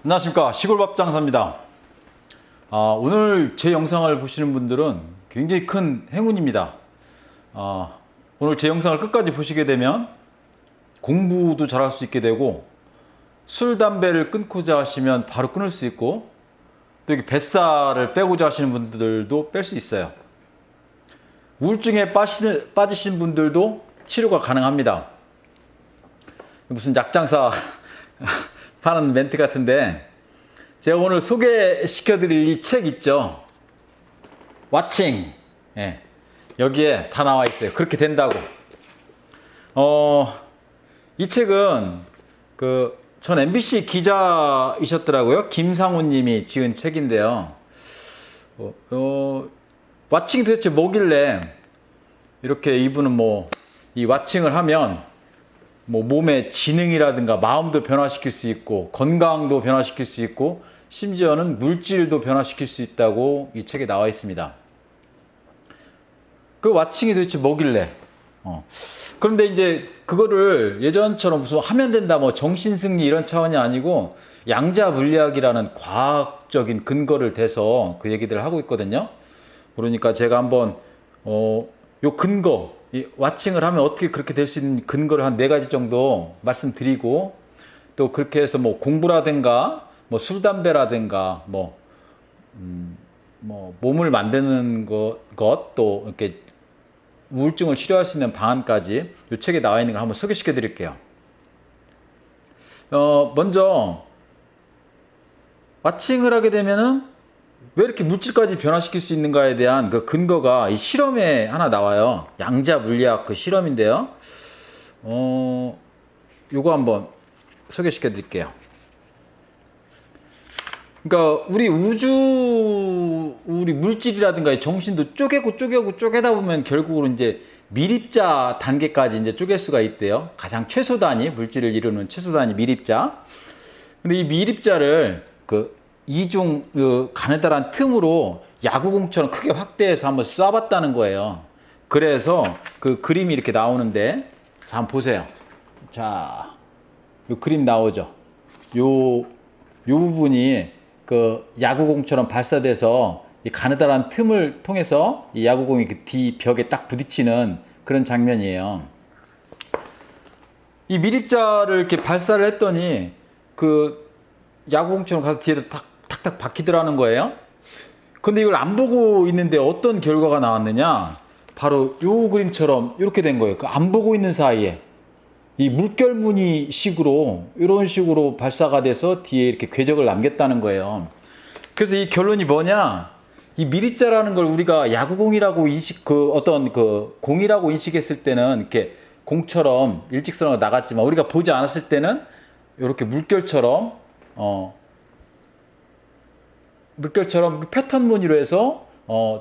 안녕하십니까, 시골밥 장사입니다. 오늘 제 영상을 보시는 분들은 굉장히 큰 행운입니다. 오늘 제 영상을 끝까지 보시게 되면 공부도 잘할 수 있게 되고, 술, 담배를 끊고자 하시면 바로 끊을 수 있고, 또 여기 뱃살을 빼고자 하시는 분들도 뺄 수 있어요. 우울증에 빠지신 분들도 치료가 가능합니다. 무슨 약장사 파는 멘트 같은데, 제가 오늘 소개시켜 드릴 이 책 있죠. 왓칭. 예, 여기에 다 나와 있어요. 그렇게 된다고. 이 책은 전 MBC 기자이셨더라고요. 김상훈 님이 지은 책인데요. 왓칭이 도대체 뭐길래 이렇게 이분은 이 왓칭을 하면 몸의 지능이라든가 마음도 변화시킬 수 있고, 건강도 변화시킬 수 있고, 심지어는 물질도 변화시킬 수 있다고 이 책에 나와 있습니다. 그 왓칭이 도대체 뭐길래? 그런데 이제 그거를 예전처럼 무슨 하면 된다, 정신승리 이런 차원이 아니고, 양자 물리학이라는 과학적인 근거를 대서 그 얘기들을 하고 있거든요. 그러니까 제가 한번 요 근거, 이 왓칭을 하면 어떻게 그렇게 될 수 있는 근거를 한 4가지 정도 말씀드리고, 또 그렇게 해서 공부라든가 술, 담배라든가 몸을 만드는 것, 또 이렇게 우울증을 치료할 수 있는 방안까지 이 책에 나와 있는 걸 한번 소개시켜 드릴게요. 먼저 왓칭을 하게 되면은 왜 이렇게 물질까지 변화시킬 수 있는가에 대한 그 근거가 이 실험에 하나 나와요. 양자 물리학 그 실험인데요. 요거 한번 소개시켜 드릴게요. 그러니까 우리 우리 물질이라든가 정신도 쪼개다 보면 결국은 이제 밀입자 단계까지 이제 쪼갤 수가 있대요. 가장 최소 단위, 물질을 이루는 최소 단위 밀입자. 근데 이 밀입자를 이중 가느다란 틈으로 야구공처럼 크게 확대해서 한번 쏴봤다는 거예요. 그래서 그 그림이 이렇게 나오는데, 자, 한번 보세요. 자, 요 그림 나오죠. 요 부분이 그 야구공처럼 발사돼서 이 가느다란 틈을 통해서 이 야구공이 그 뒤 벽에 딱 부딪히는 그런 장면이에요. 이 밀입자를 이렇게 발사를 했더니 그 야구공처럼 가서 뒤에다 탁탁 박히더라는 거예요. 근데 이걸 안 보고 있는데 어떤 결과가 나왔느냐? 바로 요 그림처럼 이렇게 된 거예요. 안 보고 있는 사이에 이 물결무늬 식으로 이런 식으로 발사가 돼서 뒤에 이렇게 궤적을 남겼다는 거예요. 그래서 이 결론이 뭐냐? 이 밀입자라는 걸 우리가 야구공이라고 공이라고 인식했을 때는 이렇게 공처럼 일직선으로 나갔지만, 우리가 보지 않았을 때는 이렇게 물결처럼 패턴 무늬로 해서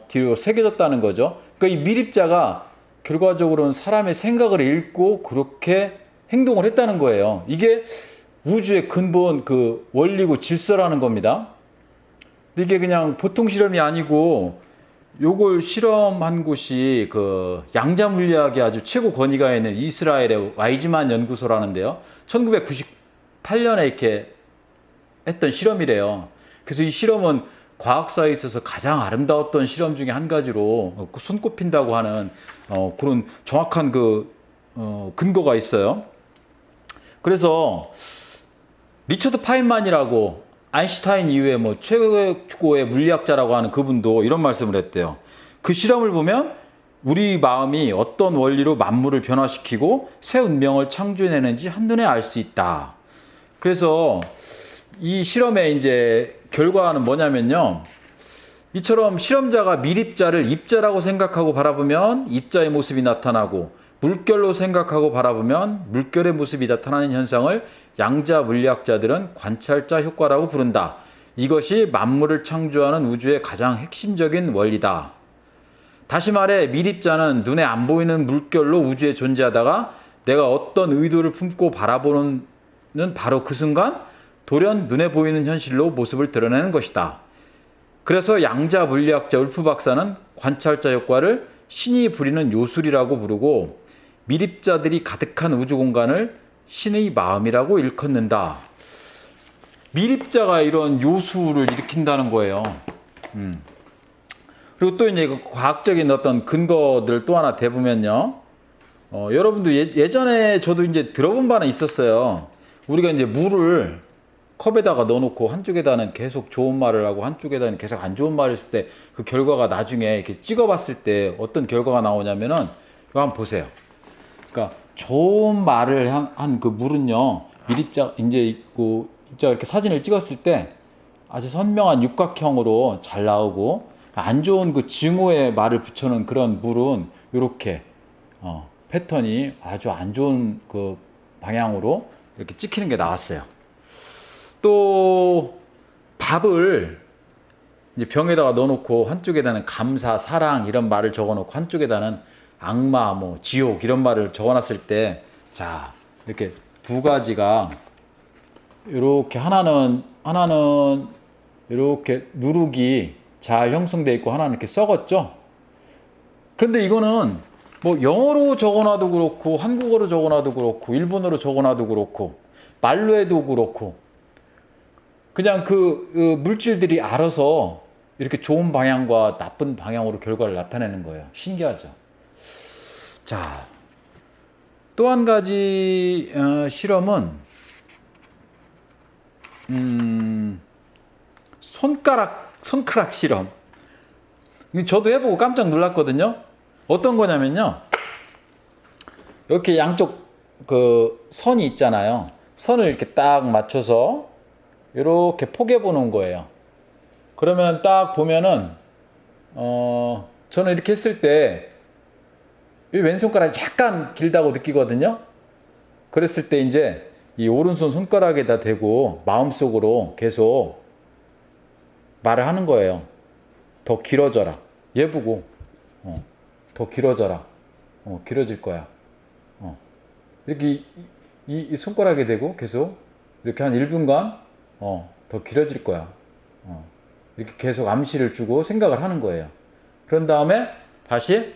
뒤로 새겨졌다는 거죠. 그러니까 이 밀입자가 결과적으로는 사람의 생각을 읽고 그렇게 행동을 했다는 거예요. 이게 우주의 근본 그 원리고 질서라는 겁니다. 근데 이게 그냥 보통 실험이 아니고, 요걸 실험한 곳이 그 양자 물리학의 아주 최고 권위가 있는 이스라엘의 와이즈만 연구소라는데요. 1998년에 이렇게 했던 실험이래요. 그래서 이 실험은 과학사에 있어서 가장 아름다웠던 실험 중에 한 가지로 손꼽힌다고 하는 그런 정확한 근거가 있어요. 그래서 리처드 파인만이라고 아인슈타인 이후에 최고의 물리학자라고 하는 그분도 이런 말씀을 했대요. 그 실험을 보면 우리 마음이 어떤 원리로 만물을 변화시키고 새 운명을 창조해내는지 한눈에 알 수 있다. 그래서 이 실험의 이제 결과는 뭐냐면요. 이처럼 실험자가 밀입자를 입자라고 생각하고 바라보면 입자의 모습이 나타나고, 물결로 생각하고 바라보면 물결의 모습이 나타나는 현상을 양자 물리학자들은 관찰자 효과라고 부른다. 이것이 만물을 창조하는 우주의 가장 핵심적인 원리다. 다시 말해, 밀입자는 눈에 안 보이는 물결로 우주에 존재하다가 내가 어떤 의도를 품고 바라보는 바로 그 순간 돌연 눈에 보이는 현실로 모습을 드러내는 것이다. 그래서 양자 물리학자 울프 박사는 관찰자 효과를 신이 부리는 요술이라고 부르고, 밀입자들이 가득한 우주 공간을 신의 마음이라고 일컫는다. 미립자가 이런 요수를 일으킨다는 거예요. 그리고 또 이제 그 과학적인 어떤 근거들 또 하나 대보면요. 여러분도 예전에 저도 이제 들어본 바는 있었어요. 우리가 이제 물을 컵에다가 넣어놓고 한쪽에다는 계속 좋은 말을 하고 한쪽에다는 계속 안 좋은 말을 했을 때 그 결과가 나중에 이렇게 찍어봤을 때 어떤 결과가 나오냐면은 이거 한번 보세요. 그러니까 좋은 말을 한 그 물은요, 미립자 이제 있고 입자가 이렇게 사진을 찍었을 때 아주 선명한 육각형으로 잘 나오고, 안 좋은 그 증오의 말을 붙여놓은 그런 물은 이렇게 패턴이 아주 안 좋은 그 방향으로 이렇게 찍히는 게 나왔어요. 또 밥을 이제 병에다가 넣어놓고 한쪽에다는 감사, 사랑 이런 말을 적어놓고 한쪽에다는 악마, 뭐 지옥 이런 말을 적어놨을 때, 자 이렇게 두 가지가 이렇게 하나는 이렇게 누룩이 잘 형성되어 있고 하나는 이렇게 썩었죠. 그런데 이거는 뭐 영어로 적어놔도 그렇고 한국어로 적어놔도 그렇고 일본어로 적어놔도 그렇고 말로 해도 그렇고 그냥 그 물질들이 알아서 이렇게 좋은 방향과 나쁜 방향으로 결과를 나타내는 거예요. 신기하죠. 자, 또 한 가지 실험은 손가락 실험. 저도 해보고 깜짝 놀랐거든요. 어떤 거냐면요, 이렇게 양쪽 그 선이 있잖아요. 선을 이렇게 딱 맞춰서 이렇게 포개 보는 거예요. 그러면 딱 보면은 저는 이렇게 했을 때 이 왼손가락이 약간 길다고 느끼거든요. 그랬을 때 이제 이 오른손 손가락에다 대고 마음속으로 계속 말을 하는 거예요. 더 길어져라. 얘 보고 더 길어져라. 길어질 거야. 이렇게 이 손가락에 대고 계속 이렇게 한 1분간 더 길어질 거야. 이렇게 계속 암시를 주고 생각을 하는 거예요. 그런 다음에 다시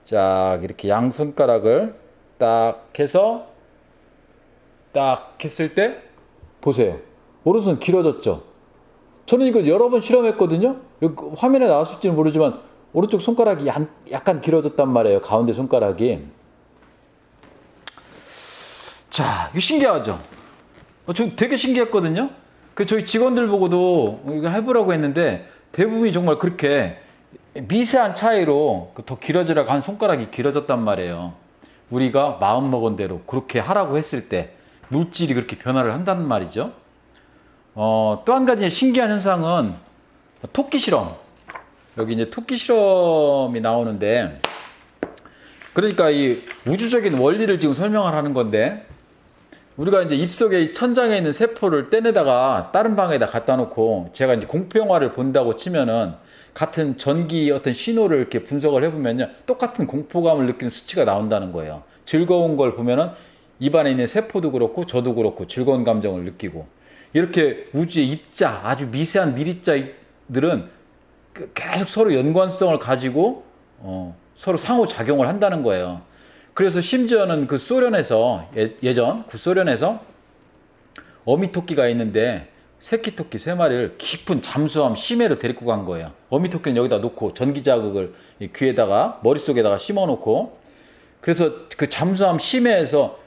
쫙 이렇게 양 손가락을 딱 해서 딱 했을 때 보세요. 오른손 길어졌죠. 저는 이걸 여러 번 실험했거든요. 화면에 나왔을지는 모르지만 오른쪽 손가락이 약간 길어졌단 말이에요. 가운데 손가락이. 자, 이거 신기하죠? 저 되게 신기했거든요. 그 저희 직원들 보고도 이거 해보라고 했는데 대부분이 정말 그렇게 미세한 차이로 더 길어지라고 한 손가락이 길어졌단 말이에요. 우리가 마음먹은 대로 그렇게 하라고 했을 때 물질이 그렇게 변화를 한다는 말이죠. 또 한 가지 신기한 현상은 토끼 실험. 여기 이제 토끼 실험이 나오는데, 그러니까 이 우주적인 원리를 지금 설명을 하는 건데, 우리가 이제 입속에 천장에 있는 세포를 떼내다가 다른 방에다 갖다 놓고 제가 이제 공포 영화를 본다고 치면은 같은 전기 어떤 신호를 이렇게 분석을 해보면요, 똑같은 공포감을 느끼는 수치가 나온다는 거예요. 즐거운 걸 보면은 입안에 있는 세포도 그렇고 저도 그렇고 즐거운 감정을 느끼고, 이렇게 우주의 입자, 아주 미세한 미립자들은 계속 서로 연관성을 가지고 서로 상호작용을 한다는 거예요. 그래서 심지어는 그 소련에서 예전 구소련에서 어미토끼가 있는데 새끼 토끼 3마리를 깊은 잠수함 심해로 데리고 간 거예요. 어미토끼는 여기다 놓고 전기자극을 귀에다가 머릿속에다가 심어놓고, 그래서 그 잠수함 심해에서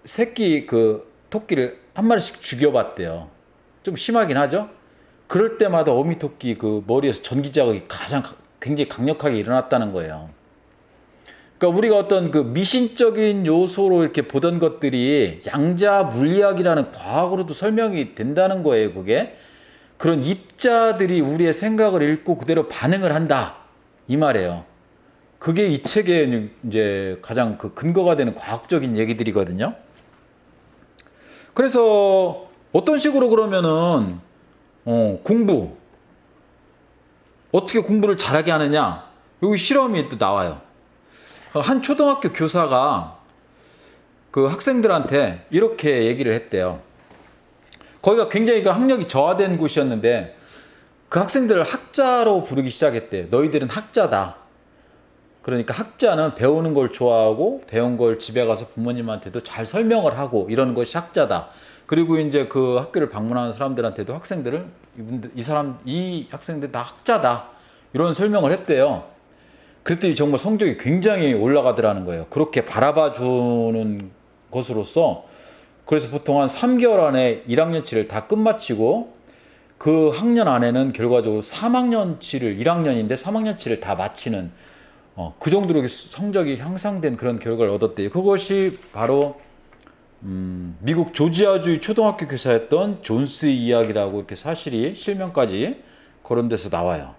새끼 그 토끼를 한 마리씩 죽여봤대요. 좀 심하긴 하죠. 그럴 때마다 어미토끼 그 머리에서 전기자극이 굉장히 강력하게 일어났다는 거예요. 그러니까 우리가 어떤 그 미신적인 요소로 이렇게 보던 것들이 양자 물리학이라는 과학으로도 설명이 된다는 거예요. 그게 그런 입자들이 우리의 생각을 읽고 그대로 반응을 한다, 이 말이에요. 그게 이 책의 이제 가장 그 근거가 되는 과학적인 얘기들이거든요. 그래서 어떤 식으로 그러면은 공부 어떻게 공부를 잘하게 하느냐, 여기 실험이 또 나와요. 한 초등학교 교사가 그 학생들한테 이렇게 얘기를 했대요. 거기가 굉장히 그 학력이 저하된 곳이었는데 그 학생들을 학자로 부르기 시작했대요. 너희들은 학자다. 그러니까 학자는 배우는 걸 좋아하고 배운 걸 집에 가서 부모님한테도 잘 설명을 하고 이러는 것이 학자다. 그리고 이제 그 학교를 방문하는 사람들한테도 학생들을 이 학생들 다 학자다 이런 설명을 했대요. 그랬더니 정말 성적이 굉장히 올라가더라는 거예요. 그렇게 바라봐 주는 것으로서. 그래서 보통 한 3개월 안에 1학년치를 다 끝마치고 그 학년 안에는 결과적으로 3학년치를 1학년인데 3학년치를 다 마치는 그 정도로 성적이 향상된 그런 결과를 얻었대요. 그것이 바로 미국 조지아주의 초등학교 교사였던 존스의 이야기라고 이렇게 사실이 실명까지 거론돼서 나와요.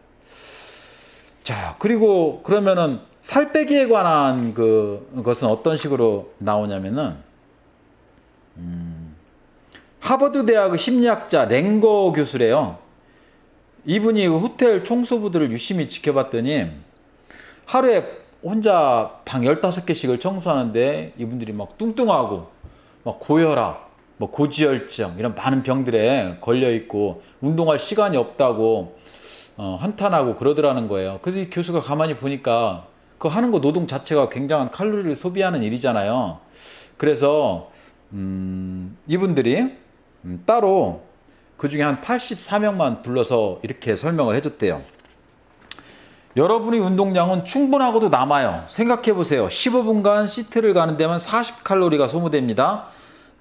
자, 그리고 그러면은 살 빼기에 관한 그것은 어떤 식으로 나오냐면은 하버드 대학의 심리학자 랭거 교수래요. 이분이 호텔 청소부들을 유심히 지켜봤더니 하루에 혼자 방 15개씩을 청소하는데 이분들이 막 뚱뚱하고 막 고혈압, 뭐 고지혈증 이런 많은 병들에 걸려있고 운동할 시간이 없다고 한탄하고 그러더라는 거예요. 그래서 이 교수가 가만히 보니까 그 하는 거 노동 자체가 굉장한 칼로리를 소비하는 일이잖아요. 그래서 이분들이 따로 그 중에 한 84명만 불러서 이렇게 설명을 해줬대요. 여러분의 운동량은 충분하고도 남아요. 생각해 보세요. 15분간 시트를 가는 데만 40칼로리가 소모됩니다.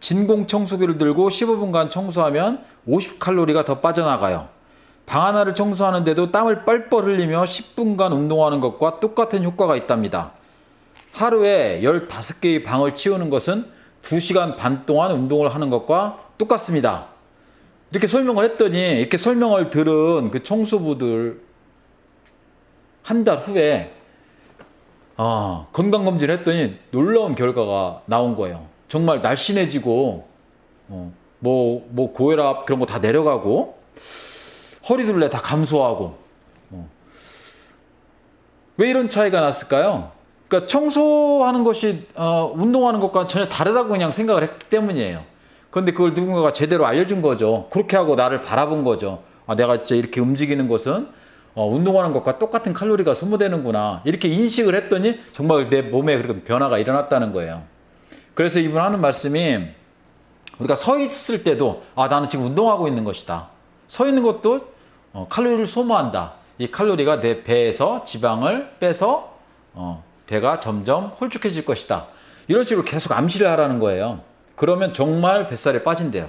진공 청소기를 들고 15분간 청소하면 50칼로리가 더 빠져나가요. 방 하나를 청소하는데도 땀을 뻘뻘 흘리며 10분간 운동하는 것과 똑같은 효과가 있답니다. 하루에 15개의 방을 치우는 것은 2시간 반 동안 운동을 하는 것과 똑같습니다. 이렇게 설명을 했더니 이렇게 설명을 들은 그 청소부들 한 달 후에 건강검진을 했더니 놀라운 결과가 나온 거예요. 정말 날씬해지고 뭐 고혈압 그런 거 다 내려가고 허리둘레 다 감소하고 왜 이런 차이가 났을까요? 그러니까 청소하는 것이 운동하는 것과 전혀 다르다고 그냥 생각을 했기 때문이에요. 그런데 그걸 누군가가 제대로 알려준 거죠. 그렇게 하고 나를 바라본 거죠. 내가 진짜 이렇게 움직이는 것은 운동하는 것과 똑같은 칼로리가 소모되는구나 이렇게 인식을 했더니 정말 내 몸에 그렇게 변화가 일어났다는 거예요. 그래서 이분 하는 말씀이 우리가 서 있을 때도 나는 지금 운동하고 있는 것이다. 서 있는 것도 칼로리를 소모한다. 이 칼로리가 내 배에서 지방을 빼서 배가 점점 홀쭉해질 것이다. 이런 식으로 계속 암시를 하라는 거예요. 그러면 정말 뱃살이 빠진대요.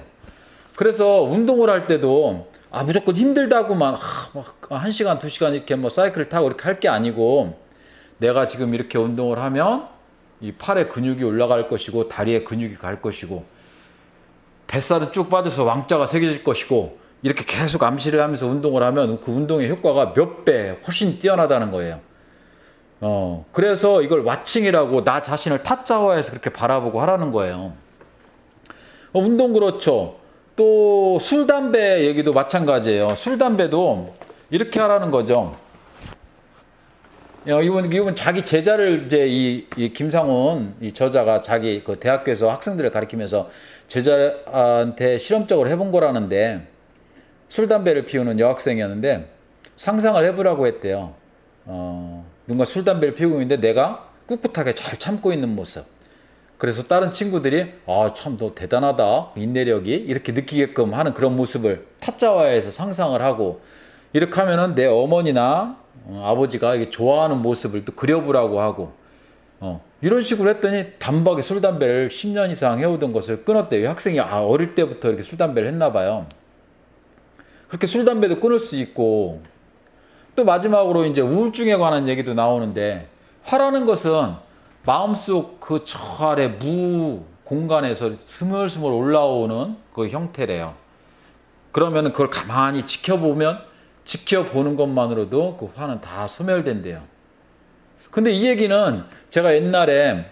그래서 운동을 할 때도 무조건 힘들다고만 1시간, 2시간 이렇게 뭐 사이클을 타고 이렇게 할 게 아니고 내가 지금 이렇게 운동을 하면 이 팔에 근육이 올라갈 것이고 다리에 근육이 갈 것이고 뱃살은 쭉 빠져서 왕자가 새겨질 것이고 이렇게 계속 암시를 하면서 운동을 하면 그 운동의 효과가 몇 배 훨씬 뛰어나다는 거예요. 그래서 이걸 와칭이라고 나 자신을 타짜화해서 그렇게 바라보고 하라는 거예요. 운동 그렇죠. 또 술, 담배 얘기도 마찬가지예요. 술, 담배도 이렇게 하라는 거죠. 이분 자기 제자를 이제 이 김상훈 이 저자가 자기 그 대학교에서 학생들을 가르치면서 제자한테 실험적으로 해본 거라는데 술, 담배를 피우는 여학생이었는데 상상을 해보라고 했대요. 누군가 술, 담배를 피우고 있는데 내가 꿋꿋하게 잘 참고 있는 모습. 그래서 다른 친구들이 참 너 대단하다 인내력이 이렇게 느끼게끔 하는 그런 모습을 타짜화해서 상상을 하고 이렇게 하면은 내 어머니나 아버지가 이게 좋아하는 모습을 또 그려보라고 하고 이런 식으로 했더니 단박에 술, 담배를 10년 이상 해오던 것을 끊었대요. 학생이 어릴 때부터 이렇게 술, 담배를 했나 봐요. 그렇게 술, 담배도 끊을 수 있고 또 마지막으로 이제 우울증에 관한 얘기도 나오는데 화라는 것은 마음속 그 저 아래 무 공간에서 스물스물 올라오는 그 형태래요. 그러면 그걸 가만히 지켜보는 것만으로도 그 화는 다 소멸된대요. 근데 이 얘기는 제가 옛날에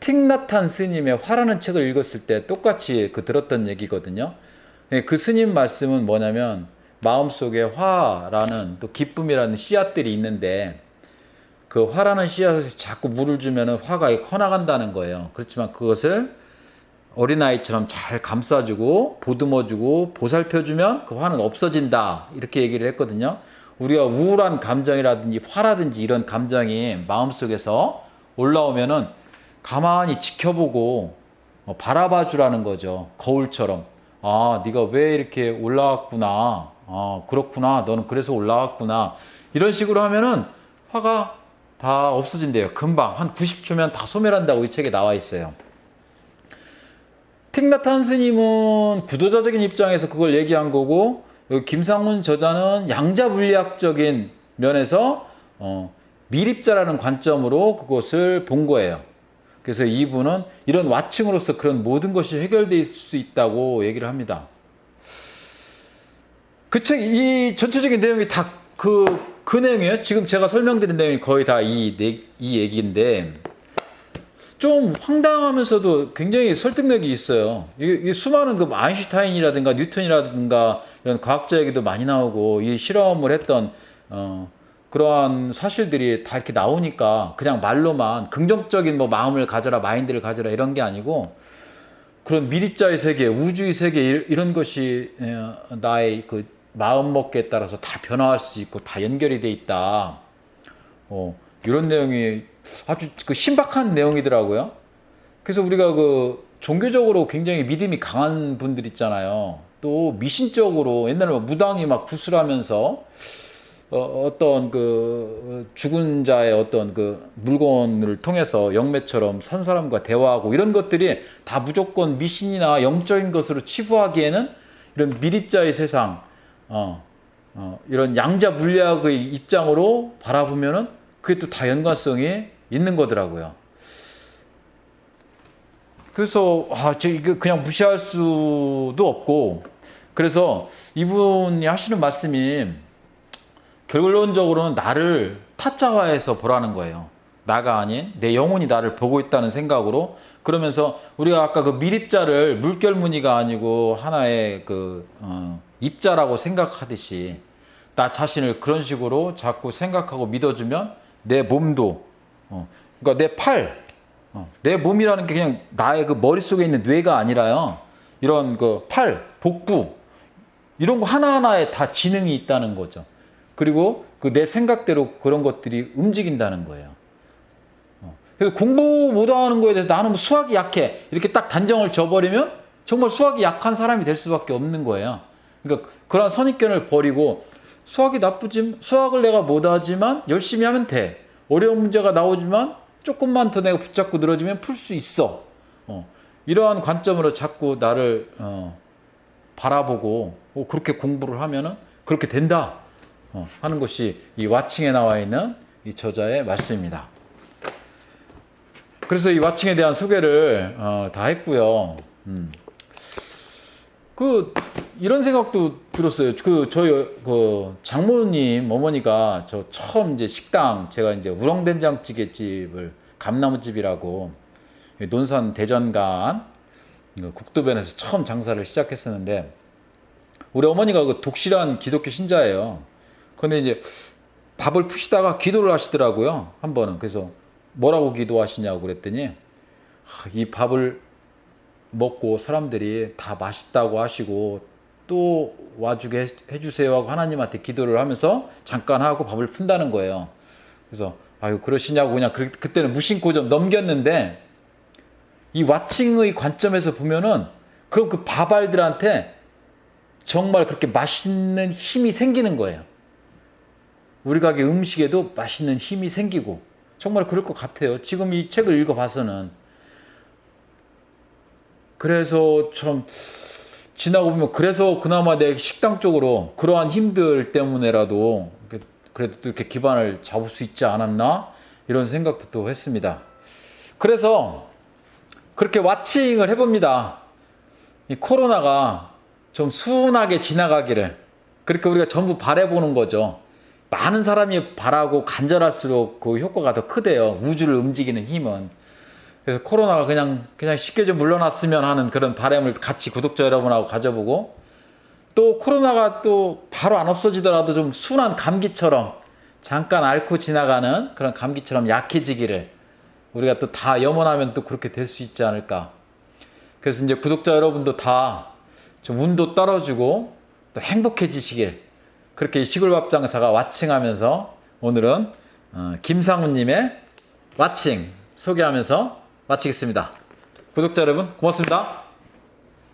틱나탄 스님의 화라는 책을 읽었을 때 똑같이 들었던 얘기거든요. 그 스님 말씀은 뭐냐면 마음속에 화라는 또 기쁨이라는 씨앗들이 있는데 그 화라는 씨앗에 자꾸 물을 주면 화가 커나간다는 거예요. 그렇지만 그것을 어린아이처럼 잘 감싸주고 보듬어주고 보살펴주면 그 화는 없어진다 이렇게 얘기를 했거든요. 우리가 우울한 감정이라든지 화라든지 이런 감정이 마음속에서 올라오면은 가만히 지켜보고 바라봐 주라는 거죠. 거울처럼. 아, 네가 왜 이렇게 올라왔구나. 아, 그렇구나. 너는 그래서 올라왔구나. 이런 식으로 하면은 화가 다 없어진대요. 금방 한 90초면 다 소멸한다고 이 책에 나와 있어요. 틱나탄 스님은 구조자적인 입장에서 그걸 얘기한 거고, 여기 김상훈 저자는 양자 물리학적인 면에서 미립자라는 관점으로 그것을 본 거예요. 그래서 이분은 이런 와칭으로서 그런 모든 것이 해결될 수 있다고 얘기를 합니다. 그 책, 이 전체적인 내용이 다 그 내용이에요. 지금 제가 설명드린 내용이 거의 다 이 얘기인데, 좀 황당하면서도 굉장히 설득력이 있어요. 이 수많은 그 아인슈타인이라든가 뉴턴이라든가 이런 과학자 얘기도 많이 나오고, 이 실험을 했던, 그러한 사실들이 다 이렇게 나오니까 그냥 말로만 긍정적인 뭐 마음을 가져라, 마인드를 가져라 이런 게 아니고, 그런 미립자의 세계, 우주의 세계 이런 것이 나의 그 마음 먹기에 따라서 다 변화할 수 있고 다 연결이 돼 있다. 이런 내용이 아주 그 신박한 내용이더라고요. 그래서 우리가 그 종교적으로 굉장히 믿음이 강한 분들 있잖아요. 또 미신적으로 옛날에 무당이 막 구슬하면서 어떤 그 죽은 자의 어떤 그 물건을 통해서 영매처럼 산 사람과 대화하고 이런 것들이 다 무조건 미신이나 영적인 것으로 치부하기에는 이런 미립자의 세상, 이런 양자 물리학의 입장으로 바라보면은 그게 또 다 연관성이 있는 거더라고요. 그래서 이거 그냥 무시할 수도 없고, 그래서 이분이 하시는 말씀이 결론적으로는 나를 타짜화해서 보라는 거예요. 나가 아닌 내 영혼이 나를 보고 있다는 생각으로. 그러면서 우리가 아까 그 미립자를 물결무늬가 아니고 하나의 그 입자라고 생각하듯이 나 자신을 그런 식으로 자꾸 생각하고 믿어주면 내 몸도 그러니까 내 팔, 내 몸이라는 게 그냥 나의 그 머릿속에 있는 뇌가 아니라요. 이런 그 팔, 복부 이런 거 하나하나에 다 지능이 있다는 거죠. 그리고 그 내 생각대로 그런 것들이 움직인다는 거예요. 그래서 공부 못하는 거에 대해서 나는 뭐 수학이 약해 이렇게 딱 단정을 져버리면 정말 수학이 약한 사람이 될 수밖에 없는 거예요. 그러니까 그런 선입견을 버리고 수학이 나쁘지, 수학을 내가 못하지만 열심히 하면 돼. 어려운 문제가 나오지만 조금만 더 내가 붙잡고 늘어지면 풀 수 있어. 이러한 관점으로 자꾸 나를 바라보고 그렇게 공부를 하면은 그렇게 된다 하는 것이 이 와칭에 나와 있는 이 저자의 말씀입니다. 그래서 이 와칭에 대한 소개를 다 했고요. 이런 생각도 들었어요. 저희 장모님 어머니가 저 처음 이제 식당, 제가 이제 우렁된장찌개집을 감나무집이라고 논산 대전간 국도변에서 처음 장사를 시작했었는데, 우리 어머니가 그 독실한 기독교 신자예요. 근데 이제 밥을 푸시다가 기도를 하시더라고요. 한 번은. 그래서 뭐라고 기도하시냐고 그랬더니 이 밥을 먹고 사람들이 다 맛있다고 하시고 또 와주게 해주세요 하고 하나님한테 기도를 하면서 잠깐 하고 밥을 푼다는 거예요. 그래서 아유 그러시냐고 그냥 그때는 무심코 좀 넘겼는데, 이 와칭의 관점에서 보면은 그럼 그 밥알들한테 정말 그렇게 맛있는 힘이 생기는 거예요. 우리 가게 음식에도 맛있는 힘이 생기고 정말 그럴 것 같아요. 지금 이 책을 읽어봐서는. 그래서 참 지나고 보면 그래서 그나마 내 식당 쪽으로 그러한 힘들 때문에라도 그래도 또 이렇게 기반을 잡을 수 있지 않았나 이런 생각도 또 했습니다. 그래서 그렇게 와칭을 해봅니다. 이 코로나가 좀 순하게 지나가기를 그렇게 우리가 전부 바라보는 거죠. 많은 사람이 바라고 간절할수록 그 효과가 더 크대요. 우주를 움직이는 힘은. 그래서 코로나가 그냥 쉽게 좀 물러났으면 하는 그런 바람을 같이 구독자 여러분하고 가져보고, 또 코로나가 또 바로 안 없어지더라도 좀 순한 감기처럼 잠깐 앓고 지나가는 그런 감기처럼 약해지기를 우리가 또 다 염원하면 또 그렇게 될 수 있지 않을까. 그래서 이제 구독자 여러분도 다 좀 운도 떨어지고 또 행복해지시길, 그렇게 시골밥 장사가 와칭하면서 오늘은 김상훈님의 와칭 소개하면서 마치겠습니다. 구독자 여러분 고맙습니다.